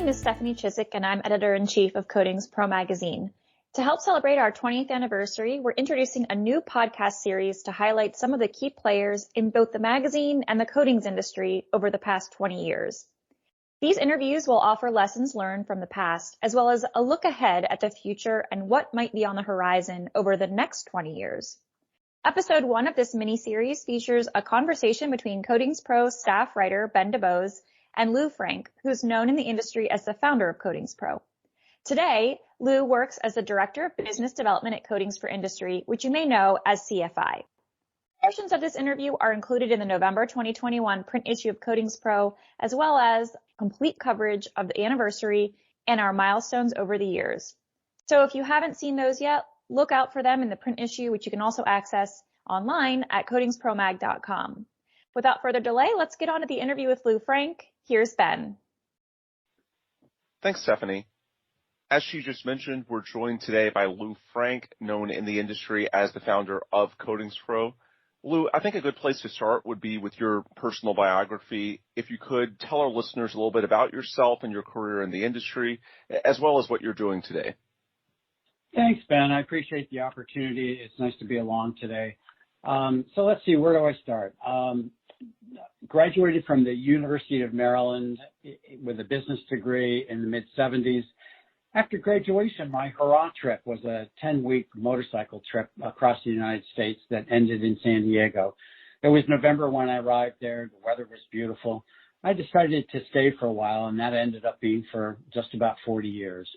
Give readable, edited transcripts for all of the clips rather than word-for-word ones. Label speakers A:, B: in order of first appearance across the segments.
A: name is Stephanie Chiswick, and I'm editor-in-chief of CoatingsPro Magazine. To help celebrate our 20th anniversary, we're introducing a new podcast series to highlight some of the key players in both the magazine and the coatings industry over the past 20 years. These interviews will offer lessons learned from the past, as well as a look ahead at the future and what might be on the horizon over the next 20 years. Episode 1 of this mini-series features a conversation between CoatingsPro staff writer Ben DeBose and Lou Frank, who's known in the industry as the founder of CoatingsPro. Today, Lou works as the Director of Business Development at Coatings for Industry, which you may know as CFI. Portions of this interview are included in the November 2021 print issue of CoatingsPro, as well as complete coverage of the anniversary and our milestones over the years. So if you haven't seen those yet, look out for them in the print issue, which you can also access online at coatingspromag.com. Without further delay, let's get on to the interview with Lou Frank. Here's Ben.
B: Thanks, Stephanie. As she just mentioned, we're joined today by Lou Frank, known in the industry as the founder of CoatingsPro. Lou, I think a good place to start would be with your personal biography. If you could tell our listeners a little bit about yourself and your career in the industry, as well as what you're doing today.
C: Thanks, Ben. I appreciate the opportunity. It's nice to be along today. So let's see, where do I start? Graduated from the University of Maryland with a business degree in the mid-'70s. After graduation, my hurrah trip was a 10-week motorcycle trip across the United States that ended in San Diego. It was November when I arrived there. The weather was beautiful. I decided to stay for a while, and that ended up being for just about 40 years.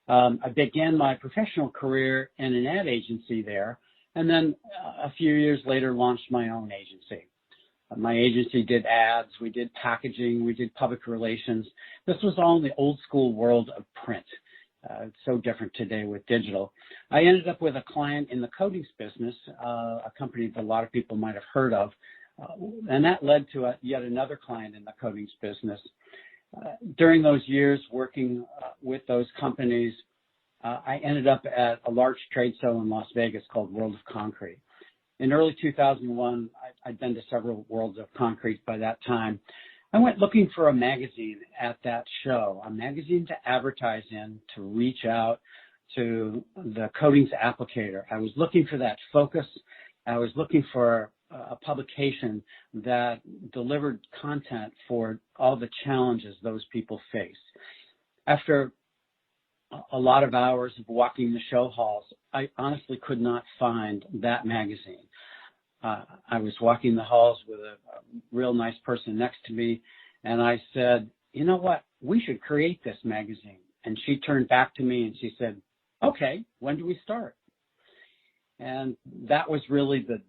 C: I began my professional career in an ad agency there, and then a few years later launched my own agency. My agency did ads, we did packaging, we did public relations. This was all in the old school world of print. It's so different today with digital. I ended up with a client in the coatings business, a company that a lot of people might have heard of, and that led to yet another client in the coatings business. During those years working with those companies, I ended up at a large trade show in Las Vegas called World of Concrete. In early 2001, I'd been to several Worlds of Concrete by that time. I went looking for a magazine at that show, a magazine to advertise in, to reach out to the coatings applicator. I was looking for that focus. I was looking for a publication that delivered content for all the challenges those people face. After a lot of hours of walking the show halls, I honestly could not find that magazine. I was walking the halls with a real nice person next to me, and I said, you know what, we should create this magazine. And she turned back to me and she said, okay, when do we start? And that was really the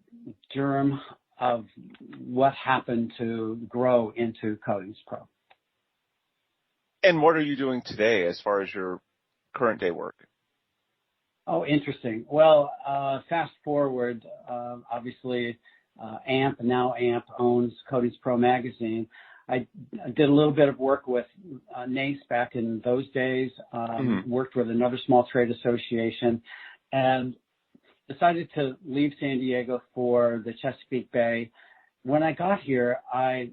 C: germ of what happened to grow into CoatingsPro.
B: And what are you doing today as far as your current day work?
C: Oh, interesting. Well, fast forward, obviously, AMP owns CoatingsPro Magazine. I did a little bit of work with NACE back in those days, worked with another small trade association, and decided to leave San Diego for the Chesapeake Bay. When I got here, I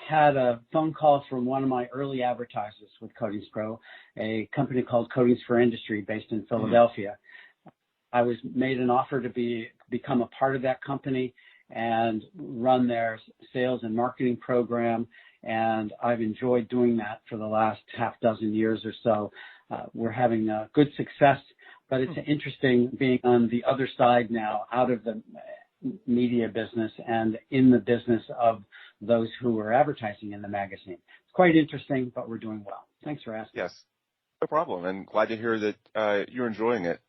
C: had a phone call from one of my early advertisers with CoatingsPro, a company called Coatings for Industry based in Philadelphia. I was made an offer to become a part of that company and run their sales and marketing program, and I've enjoyed doing that for the last half dozen years or so. We're having good success, but it's interesting being on the other side now, out of the media business and in the business of those who are advertising in the magazine. It's quite interesting, but we're doing well. Thanks for asking.
B: Yes, no problem. And glad to hear that you're enjoying it.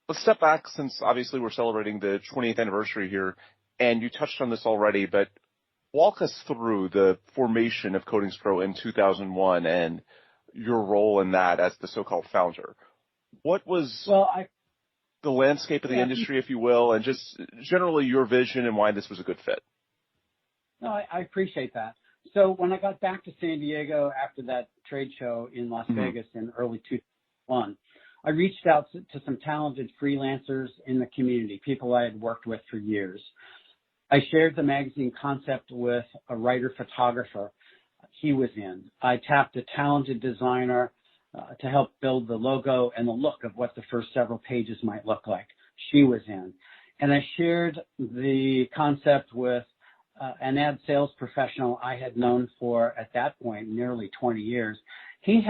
B: Let's step back, since obviously we're celebrating the 20th anniversary here, and you touched on this already, but walk us through the formation of CoatingsPro in 2001 and your role in that as the so-called founder. What was the landscape of the industry, if you will, and just generally your vision and why this was a good fit?
C: No, I appreciate that. So when I got back to San Diego after that trade show in Las Vegas in early 2001, I reached out to some talented freelancers in the community, people I had worked with for years. I shared the magazine concept with a writer-photographer. he was in. I tapped a talented designer to help build the logo and the look of what the first several pages might look like. She was in. And I shared the concept with an ad sales professional I had known for, at that point, nearly 20 years. He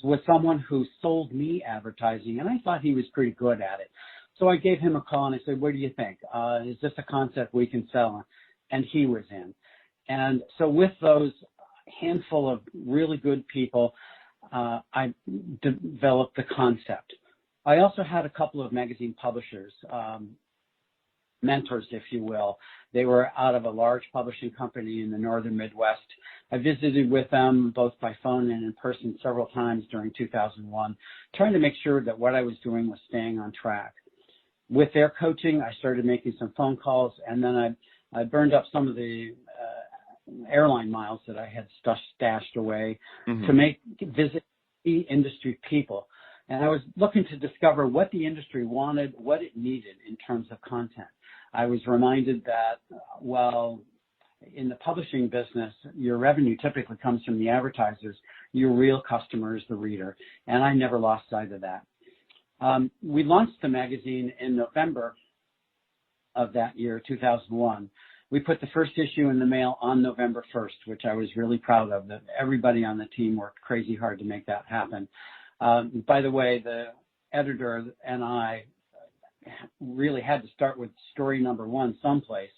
C: was someone who sold me advertising, and I thought he was pretty good at it. So I gave him a call and I said, what do you think? Is this a concept we can sell? And he was in. And so with those handful of really good people, I developed the concept. I also had a couple of magazine publishers, mentors, if you will. They were out of a large publishing company in the northern Midwest. I visited with them both by phone and in person several times during 2001, trying to make sure that what I was doing was staying on track. With their coaching, I started making some phone calls, and then I burned up some of the airline miles that I had stashed away to visit key industry people. And I was looking to discover what the industry wanted, what it needed in terms of content. I was reminded that, well, in the publishing business, your revenue typically comes from the advertisers. Your real customer is the reader. And I never lost sight of that. We launched the magazine in November of that year, 2001. We put the first issue in the mail on November 1st, which I was really proud of. That everybody on the team worked crazy hard to make that happen. By the way, the editor and I really had to start with story number one someplace.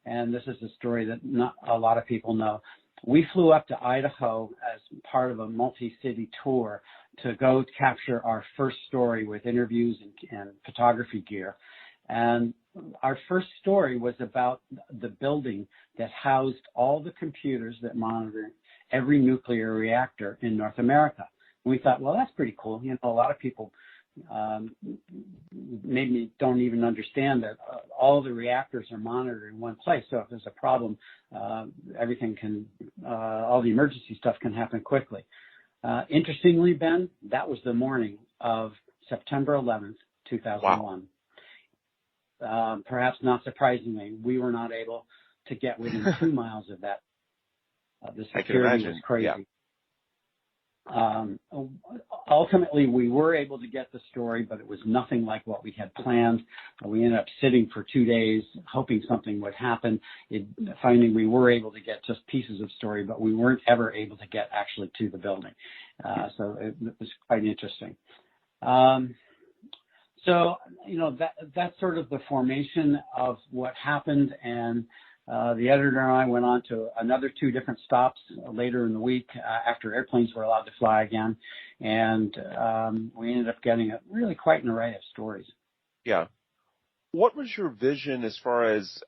C: And this is a story that not a lot of people know. We flew up to Idaho as part of a multi-city tour to go capture our first story with interviews and photography gear. And our first story was about the building that housed all the computers that monitor every nuclear reactor in North America. And we thought, well, that's pretty cool. You know, a lot of people maybe don't even understand that all the reactors are monitored in one place. So if there's a problem, everything can, all the emergency stuff can happen quickly. Interestingly, Ben, that was the morning of September 11th, 2001. Wow. Perhaps not surprisingly, we were not able to get within 2 miles of that. The security was crazy. Yeah. Ultimately, we were able to get the story, but it was nothing like what we had planned. We ended up sitting for 2 days, hoping something would happen. Finding we were able to get just pieces of story, but we weren't ever able to get actually to the building. So it was quite interesting. So, you know, that's sort of the formation of what happened. And the editor and I went on to another 2 different stops later in the week after airplanes were allowed to fly again. And we ended up getting really quite an array of stories. Yeah.
B: What was your vision as far as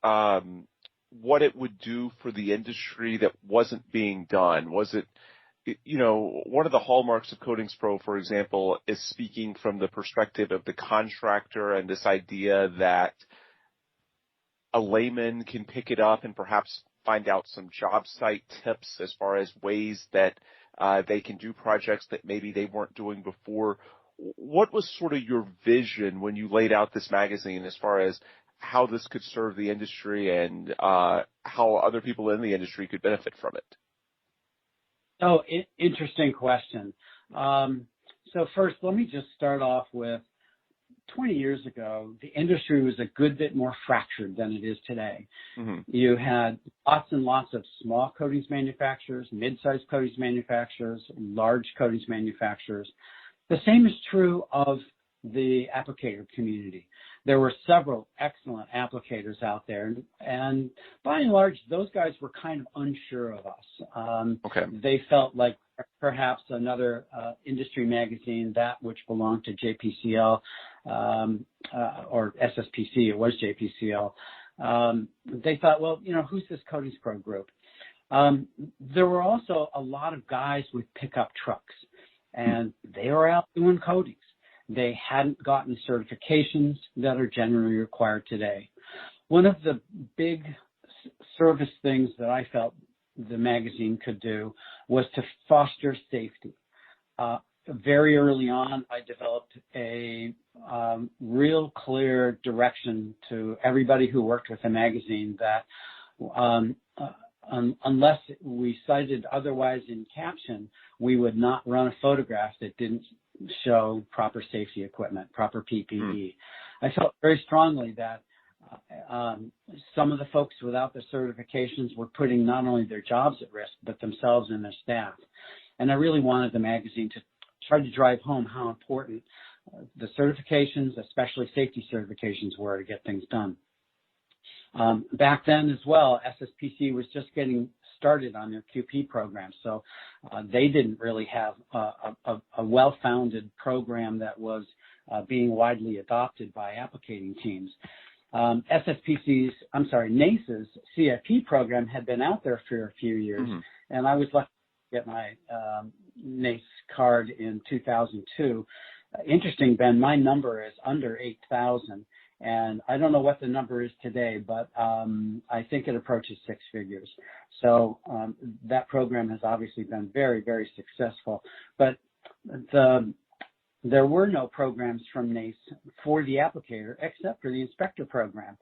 B: what it would do for the industry that wasn't being done? Was it, you know, one of the hallmarks of CoatingsPro, for example, is speaking from the perspective of the contractor and this idea that a layman can pick it up and perhaps find out some job site tips as far as ways that they can do projects that maybe they weren't doing before. What was sort of your vision when you laid out this magazine as far as how this could serve the industry and how other people in the industry could benefit from it?
C: Oh, interesting question. So first, let me just start off with 20 years ago, the industry was a good bit more fractured than it is today. Mm-hmm. You had lots and lots of small coatings manufacturers, mid-sized coatings manufacturers, large coatings manufacturers. The same is true of the applicator community. There were several excellent applicators out there, and by and large, those guys were kind of unsure of us. Okay. They felt like perhaps another industry magazine, that which belonged to JPCL or SSPC, it was JPCL. They thought, well, you know, who's this CoatingsPro group? There were also a lot of guys with pickup trucks, and they were out doing coatings. They hadn't gotten certifications that are generally required today. One of the big service things that I felt the magazine could do was to foster safety. Very early on, I developed a real clear direction to everybody who worked with the magazine that unless we cited otherwise in caption, we would not run a photograph that didn't show proper safety equipment, proper PPE. I felt very strongly that some of the folks without the certifications were putting not only their jobs at risk, but themselves and their staff. And I really wanted the magazine to try to drive home how important the certifications, especially safety certifications, were to get things done. Back then as well, SSPC was just getting started on their QP program, so they didn't really have a well-founded program that was being widely adopted by applicating teams. NACE's CIP program had been out there for a few years, and I was lucky to get my NACE card in 2002. Interesting, Ben, my number is under 8,000. And I don't know what the number is today, but I think it approaches six figures. So that program has obviously been very, very successful. But there were no programs from NACE for the applicator except for the inspector program.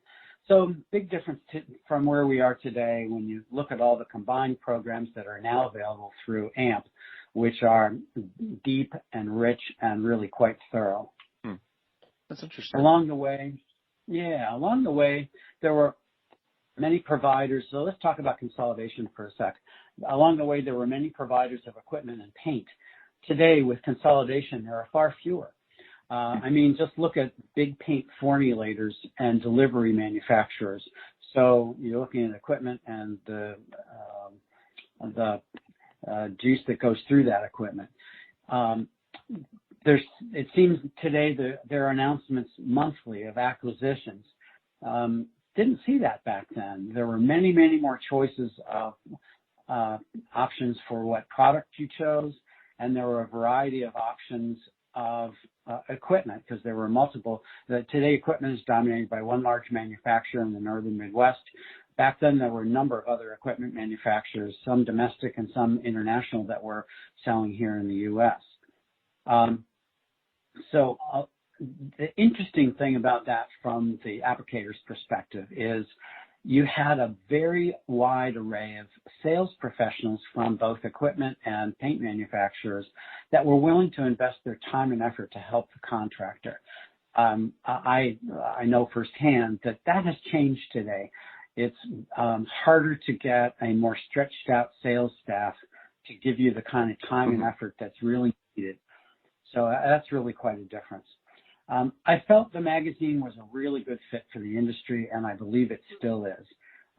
C: So big difference from where we are today when you look at all the combined programs that are now available through AMP, which are deep and rich and really quite thorough.
B: That's interesting.
C: Along the way, there were many providers. So let's talk about consolidation for a sec. Along the way, there were many providers of equipment and paint. Today, with consolidation, there are far fewer. Just look at big paint formulators and delivery manufacturers. So you're looking at equipment and the juice that goes through that equipment. It seems today there are announcements monthly of acquisitions. Didn't see that back then. There were many, many more choices of options for what product you chose, and there were a variety of options of equipment because there were multiple. Today, equipment is dominated by one large manufacturer in the northern Midwest. Back then, there were a number of other equipment manufacturers, some domestic and some international, that were selling here in the U.S. So the interesting thing about that from the applicator's perspective is you had a very wide array of sales professionals from both equipment and paint manufacturers that were willing to invest their time and effort to help the contractor. I know firsthand that has changed today. It's harder to get a more stretched out sales staff to give you the kind of time and effort that's really needed. So that's really quite a difference. I felt the magazine was a really good fit for the industry, and I believe it still is.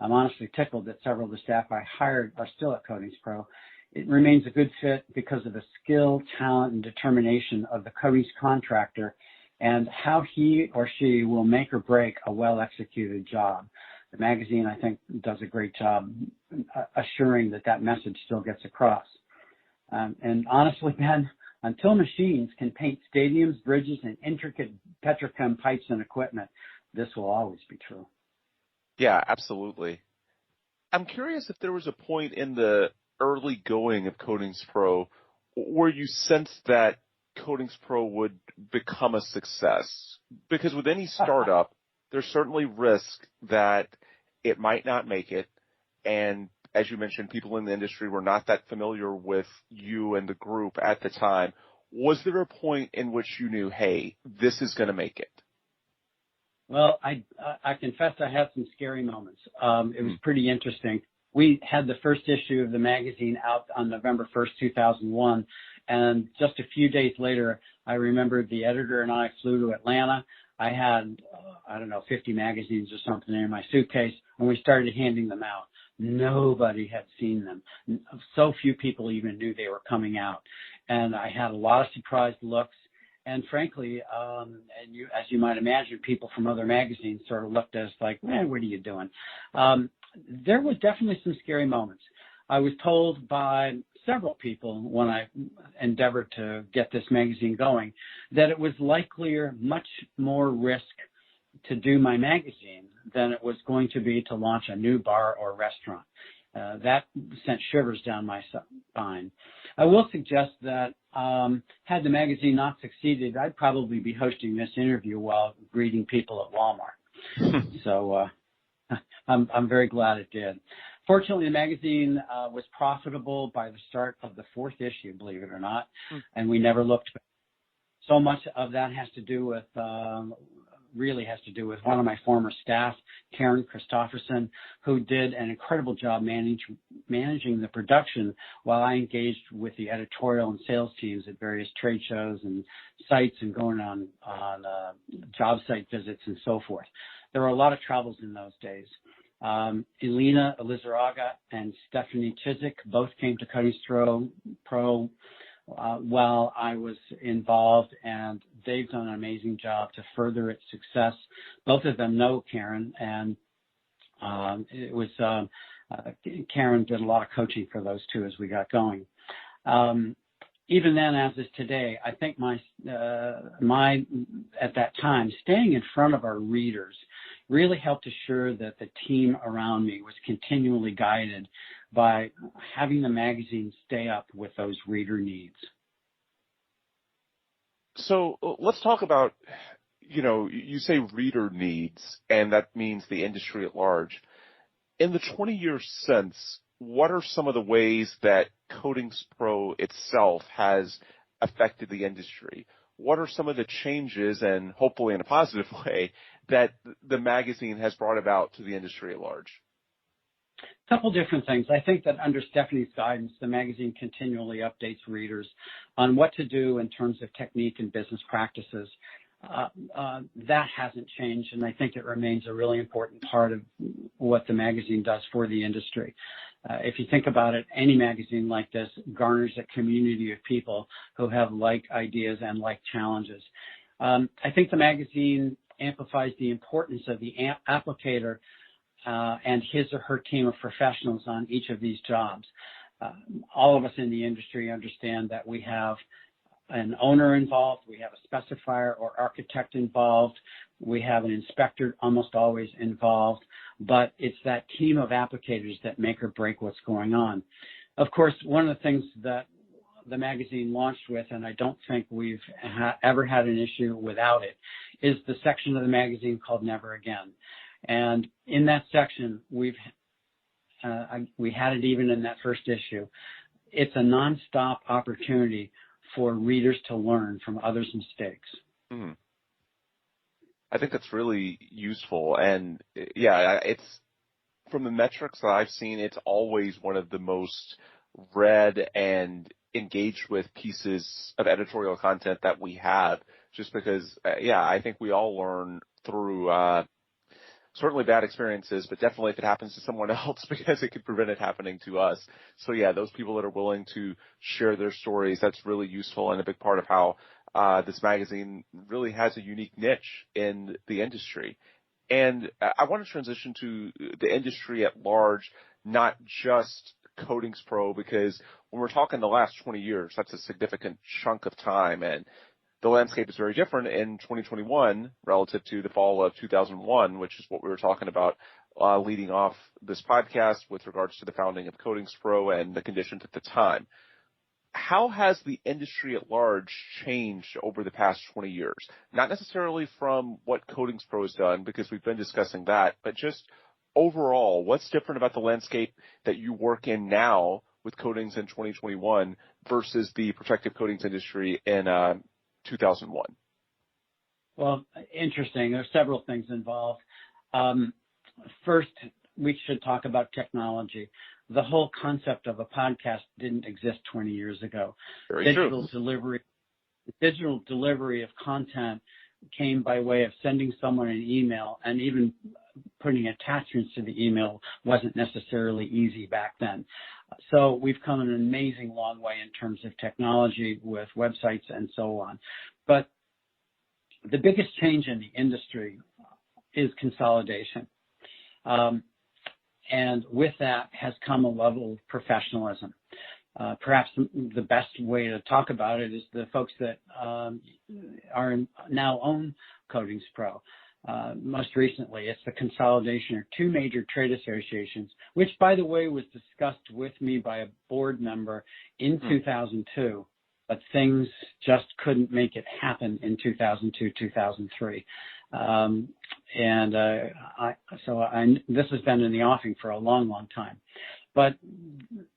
C: I'm honestly tickled that several of the staff I hired are still at CoatingsPro. It remains a good fit because of the skill, talent, and determination of the coatings contractor and how he or she will make or break a well-executed job. The magazine, I think, does a great job assuring that message still gets across. And honestly, man, until machines can paint stadiums, bridges, and intricate petrochem pipes and equipment, this will always be true.
B: Yeah, absolutely. I'm curious if there was a point in the early going of CoatingsPro where you sensed that CoatingsPro would become a success. Because with any startup, there's certainly risk that it might not make it. And as you mentioned, people in the industry were not that familiar with you and the group at the time. Was there a point in which you knew, hey, this is going to make it?
C: Well, I confess I had some scary moments. It was pretty interesting. We had the first issue of the magazine out on November 1st, 2001. And just a few days later, I remember the editor and I flew to Atlanta. I had, 50 magazines or something in my suitcase, and we started handing them out. Nobody had seen them. So few people even knew they were coming out. And I had a lot of surprised looks. And frankly, as you might imagine, people from other magazines sort of looked at us like, man, what are you doing? There was definitely some scary moments. I was told by several people when I endeavored to get this magazine going that it was likelier, much more risk to do my magazine than it was going to be to launch a new bar or restaurant. That sent shivers down my spine. I will suggest that had the magazine not succeeded, I'd probably be hosting this interview while greeting people at Walmart. So I'm very glad it did. Fortunately, the magazine was profitable by the start of the fourth issue, believe it or not, and we never looked back. So much of that has to do with, really has to do with one of my former staff, Karen Christofferson, who did an incredible job managing the production while I engaged with the editorial and sales teams at various trade shows and sites and going on job site visits and so forth. There were a lot of travels in those days. Elena Elizaraga and Stephanie Chiswick both came to CoatingsPro while I was involved, and they've done an amazing job to further its success. Both of them know Karen, and it was Karen did a lot of coaching for those two as we got going. Even then, as is today, I think my at that time staying in front of our readers really helped assure that the team around me was continually guided by having the magazine stay up with those reader needs.
B: So let's talk about, you say reader needs, and that means the industry at large. In the 20 years since, what are some of the ways that CoatingsPro itself has affected the industry? What are some of the changes, and hopefully in a positive way, that the magazine has brought about to the industry at large?
C: A couple different things. I think that under Stephanie's guidance, the magazine continually updates readers on what to do in terms of technique and business practices. That hasn't changed, and I think it remains a really important part of what the magazine does for the industry. If you think about it, any magazine like this garners a community of people who have like ideas and like challenges. I think the magazine amplifies the importance of the applicator and his or her team of professionals on each of these jobs. All of us in the industry understand that we have an owner involved, we have a specifier or architect involved, we have an inspector almost always involved, but it's that team of applicators that make or break what's going on. Of course, one of the things that the magazine launched with, and I don't think we've ever had an issue without it, is the section of the magazine called Never Again. And in that section, we had it even in that first issue. It's a nonstop opportunity for readers to learn from others' mistakes.
B: Mm-hmm. I think that's really useful. And yeah, it's from the metrics that I've seen, it's always one of the most read and engaged with pieces of editorial content that we have, just because, I think we all learn through, certainly bad experiences, but definitely if it happens to someone else, because it could prevent it happening to us. So yeah, those people that are willing to share their stories, that's really useful and a big part of how this magazine really has a unique niche in the industry. And I want to transition to the industry at large, not just CoatingsPro, because when we're talking the last 20 years, that's a significant chunk of time. And the landscape is very different in 2021 relative to the fall of 2001, which is what we were talking about leading off this podcast with regards to the founding of CoatingsPro and the conditions at the time. How has the industry at large changed over the past 20 years? Not necessarily from what CoatingsPro has done, because we've been discussing that, but just overall, what's different about the landscape that you work in now with coatings in 2021 versus the protective coatings industry in 2001?
C: Well, interesting. There are several things involved. First, we should talk about technology. The whole concept of a podcast didn't exist 20 years ago.
B: Very true.
C: Digital delivery of content came by way of sending someone an email, and even putting attachments to the email wasn't necessarily easy back then. So we've come an amazing long way in terms of technology with websites and so on. But the biggest change in the industry is consolidation. And with that has come a level of professionalism. Perhaps the best way to talk about it is the folks that now own CoatingsPro. Most recently, it's the consolidation of two major trade associations, which, by the way, was discussed with me by a board member in 2002. but things just couldn't make it happen in 2002, 2003. This has been in the offing for a long, long time. But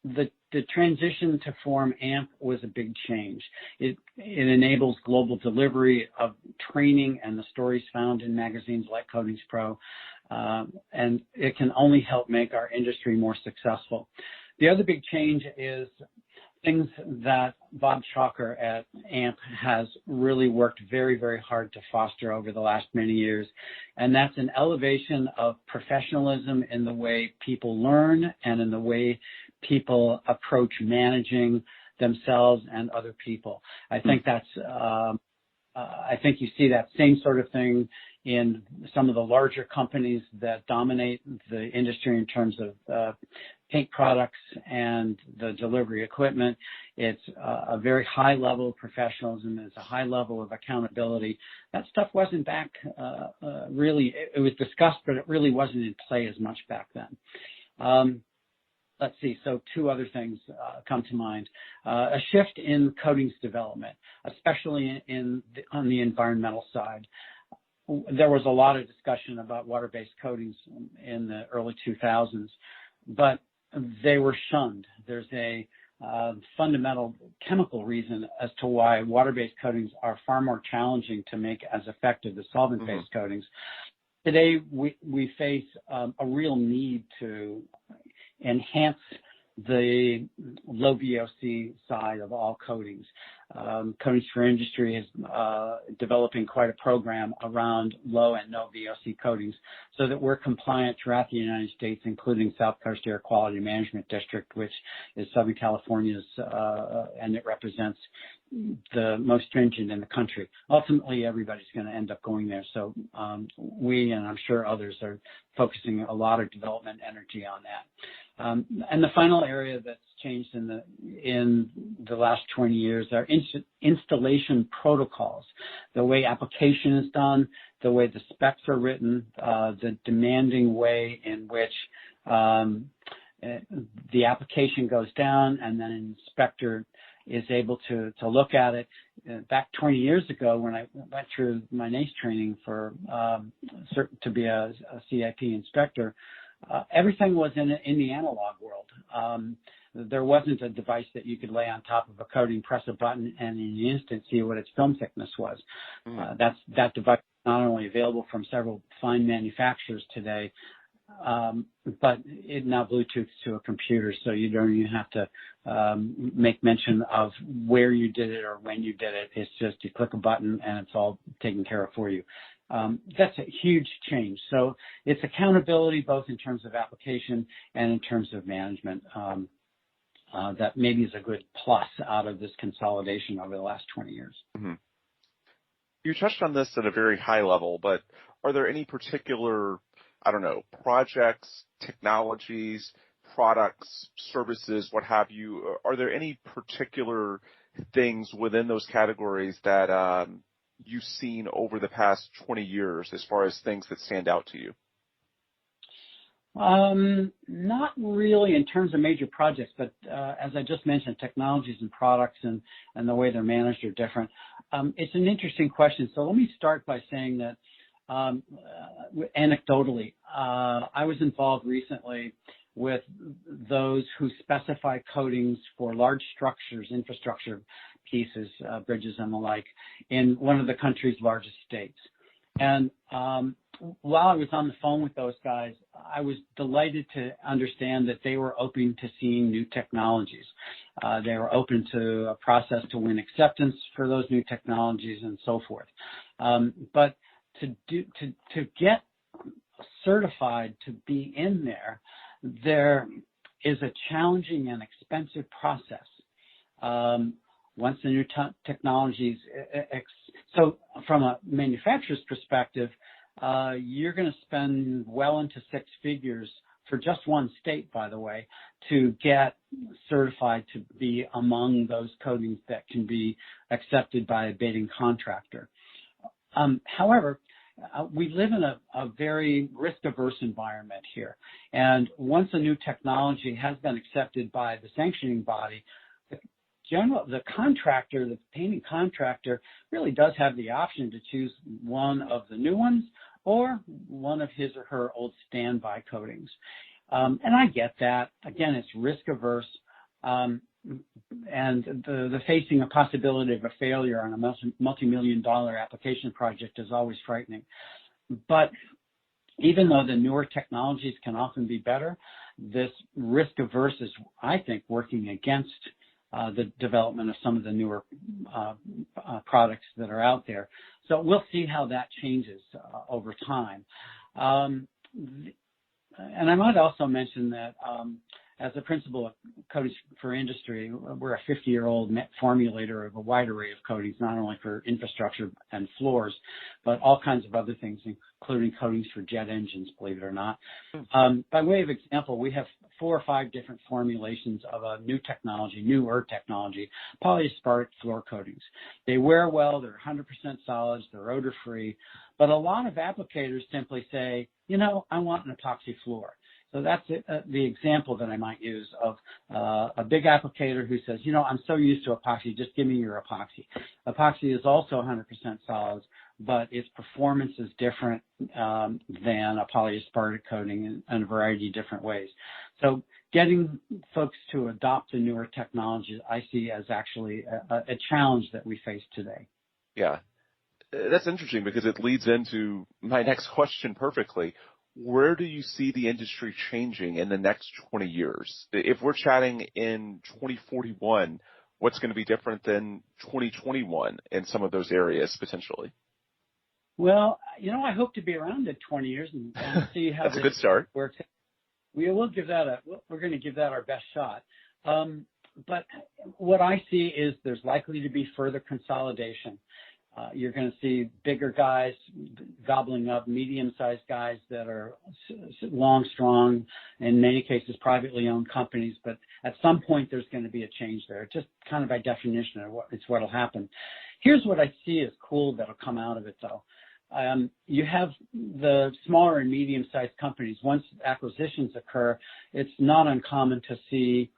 C: the transition to form AMP was a big change. It enables global delivery of training and the stories found in magazines like CoatingsPro, and it can only help make our industry more successful. The other big change is things that Bob Chalker at AMP has really worked very, very hard to foster over the last many years, and that's an elevation of professionalism in the way people learn and in the way people approach managing themselves and other people. I think I think you see that same sort of thing in some of the larger companies that dominate the industry in terms of paint products and the delivery equipment. It's a very high level of professionalism. It's a high level of accountability. That stuff wasn't back really. It was discussed, but it really wasn't in play as much back then. Let's see. So two other things come to mind. A shift in coatings development, especially on the environmental side. There was a lot of discussion about water-based coatings in the early 2000s, but they were shunned. There's a fundamental chemical reason as to why water-based coatings are far more challenging to make as effective as solvent-based coatings. Today, we face a real need to enhance the low VOC side of all coatings. CoatingsPro Industry is developing quite a program around low and no VOC coatings so that we're compliant throughout the United States, including South Coast Air Quality Management District, which is Southern California's, and it represents the most stringent in the country. Ultimately, everybody's going to end up going there. So we, and I'm sure others, are focusing a lot of development energy on that. And the final area that's changed in the last 20 years are installation protocols, the way application is done, the way the specs are written, the demanding way in which the application goes down and then an inspector is able to look at it. Back 20 years ago, when I went through my NACE training to be a CIP inspector, everything was in the analog world. There wasn't a device that you could lay on top of a coating, press a button, and in an instant see what its film thickness was. That device is not only available from several fine manufacturers today, but it now Bluetooths to a computer, so you don't even have to make mention of where you did it or when you did it. It's just you click a button and it's all taken care of for you. That's a huge change. So it's accountability both in terms of application and in terms of management. That maybe is a good plus out of this consolidation over the last 20 years.
B: Mm-hmm. You touched on this at a very high level, but are there any particular, projects, technologies, products, services, what have you? Are there any particular things within those categories that you've seen over the past 20 years as far as things that stand out to you?
C: Not really in terms of major projects, but as I just mentioned, technologies and products and the way they're managed are different. It's an interesting question. So let me start by saying that anecdotally, I was involved recently with those who specify coatings for large structures, infrastructure pieces, bridges and the like, in one of the country's largest states. And while I was on the phone with those guys, I was delighted to understand that they were open to seeing new technologies. They were open to a process to win acceptance for those new technologies and so forth. But to get certified to be in there is a challenging and expensive process. Once the new technologies, so from a manufacturer's perspective, you're going to spend well into six figures for just one state, by the way, to get certified to be among those coatings that can be accepted by a bidding contractor. However, we live in a very risk-averse environment here. And once a new technology has been accepted by the sanctioning body, the the contractor, the painting contractor, really does have the option to choose one of the new ones or one of his or her old standby coatings. And I get that. Again, it's risk averse. And the facing a possibility of a failure on a multi-million-dollar application project is always frightening. But even though the newer technologies can often be better, this risk averse is, I think, working against the development of some of the newer products that are out there. So we'll see how that changes over time. And I might also mention that as a principal of Coatings for Industry, we're a 50-year-old formulator of a wide array of coatings, not only for infrastructure and floors, but all kinds of other things, including coatings for jet engines, believe it or not. By way of example, we have 4 or 5 different formulations of a newer technology, polyaspartic floor coatings. They wear well, they're 100% solids, they're odor-free, but a lot of applicators simply say, I want an epoxy floor. So that's the example that I might use of a big applicator who says, I'm so used to epoxy, just give me your epoxy. Epoxy is also 100% solids, but its performance is different than a polyaspartic coating in a variety of different ways. So getting folks to adopt the newer technologies, I see as actually a challenge that we face today.
B: Yeah, that's interesting because it leads into my next question perfectly. Where do you see the industry changing in the next 20 years? If we're chatting in 2041, what's going to be different than 2021 in some of those areas potentially?
C: Well, I hope to be around in 20 years and see how
B: that's a good start.
C: Works. We're going to give that our best shot. But what I see is there's likely to be further consolidation. You're going to see bigger guys gobbling up medium-sized guys that are long, strong, in many cases privately owned companies. But at some point, there's going to be a change there. Just kind of by definition, it's what will happen. Here's what I see as cool that'll come out of it, though. You have the smaller and medium-sized companies. Once acquisitions occur, it's not uncommon to see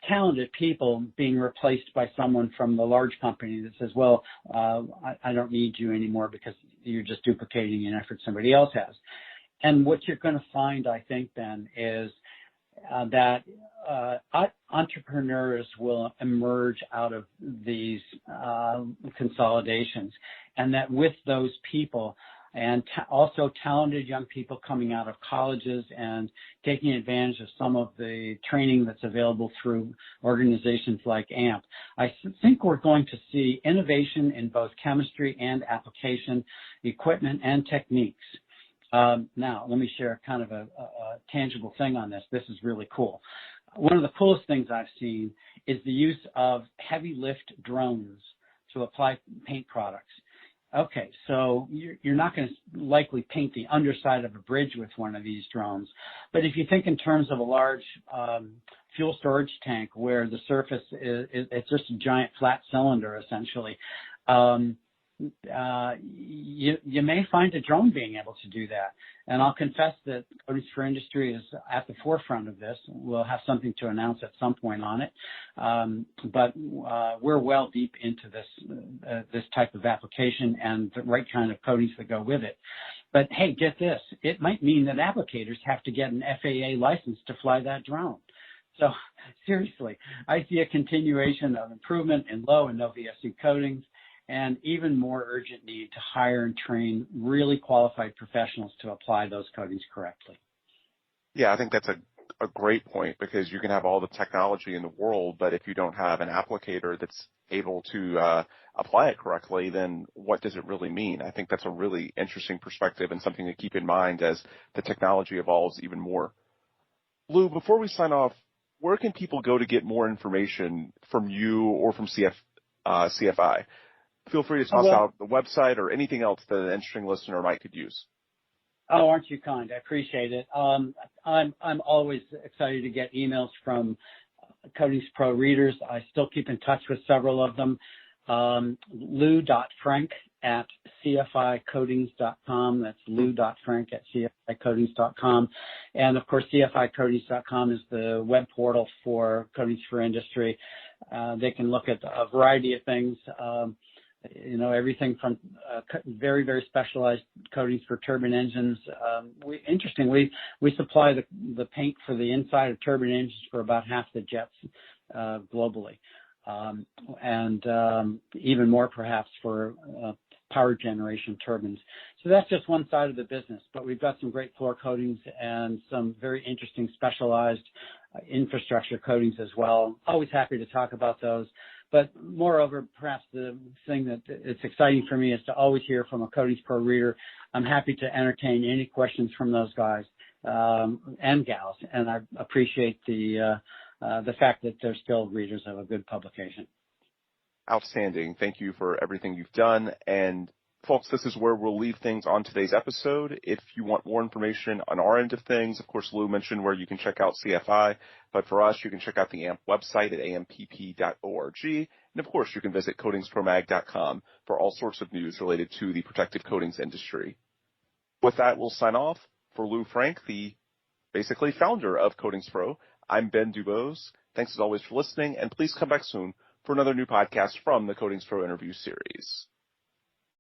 C: talented people being replaced by someone from the large company that says, well, I don't need you anymore because you're just duplicating an effort somebody else has. And what you're going to find, I think, then, is that entrepreneurs will emerge out of these consolidations, and that with those people, and also talented young people coming out of colleges and taking advantage of some of the training that's available through organizations like AMP. I think we're going to see innovation in both chemistry and application, equipment and techniques. Now, let me share kind of a tangible thing on this. This is really cool. One of the coolest things I've seen is the use of heavy lift drones to apply paint products. Okay, so you're not going to likely paint the underside of a bridge with one of these drones. But if you think in terms of a large fuel storage tank where the surface it's just a giant flat cylinder, essentially, you may find a drone being able to do that. And I'll confess that Coatings for Industry is at the forefront of this. We'll have something to announce at some point on it. But we're well deep into this type of application and the right kind of coatings that go with it. But hey, get this. It might mean that applicators have to get an FAA license to fly that drone. So seriously, I see a continuation of improvement in low and no VSC coatings, and even more urgent need to hire and train really qualified professionals to apply those coatings correctly.
B: Yeah, I think that's a great point, because you can have all the technology in the world, but if you don't have an applicator that's able to apply it correctly, then what does it really mean? I think that's a really interesting perspective and something to keep in mind as the technology evolves even more. Lou, before we sign off, where can people go to get more information from you or from CFI? Feel free to toss out the website or anything else that an interesting listener might could use.
C: Oh, aren't you kind? I appreciate it. I'm always excited to get emails from Coatings Pro readers. I still keep in touch with several of them. Lou.frank at cficoatings.com. That's lou.frank at cficoatings.com. And of course, cficoatings.com is the web portal for Coatings for Industry. They can look at a variety of things, everything from very, very specialized coatings for turbine engines. Interestingly, we supply the paint for the inside of turbine engines for about half the jets globally. And even more perhaps for power generation turbines. So that's just one side of the business, but we've got some great floor coatings and some very interesting specialized infrastructure coatings as well. Always happy to talk about those. But moreover, perhaps the thing that it's exciting for me is to always hear from a CoatingsPro reader. I'm happy to entertain any questions from those guys and gals, and I appreciate the fact that they're still readers of a good publication.
B: Outstanding. Thank you for everything you've done. And folks, this is where we'll leave things on today's episode. If you want more information on our end of things, of course, Lou mentioned where you can check out CFI, but for us, you can check out the AMP website at ampp.org. And of course, you can visit coatingspromag.com for all sorts of news related to the protective coatings industry. With that, we'll sign off. For Lou Frank, the basically founder of CoatingsPro, I'm Ben Dubose. Thanks as always for listening, and please come back soon for another new podcast from the CoatingsPro interview series.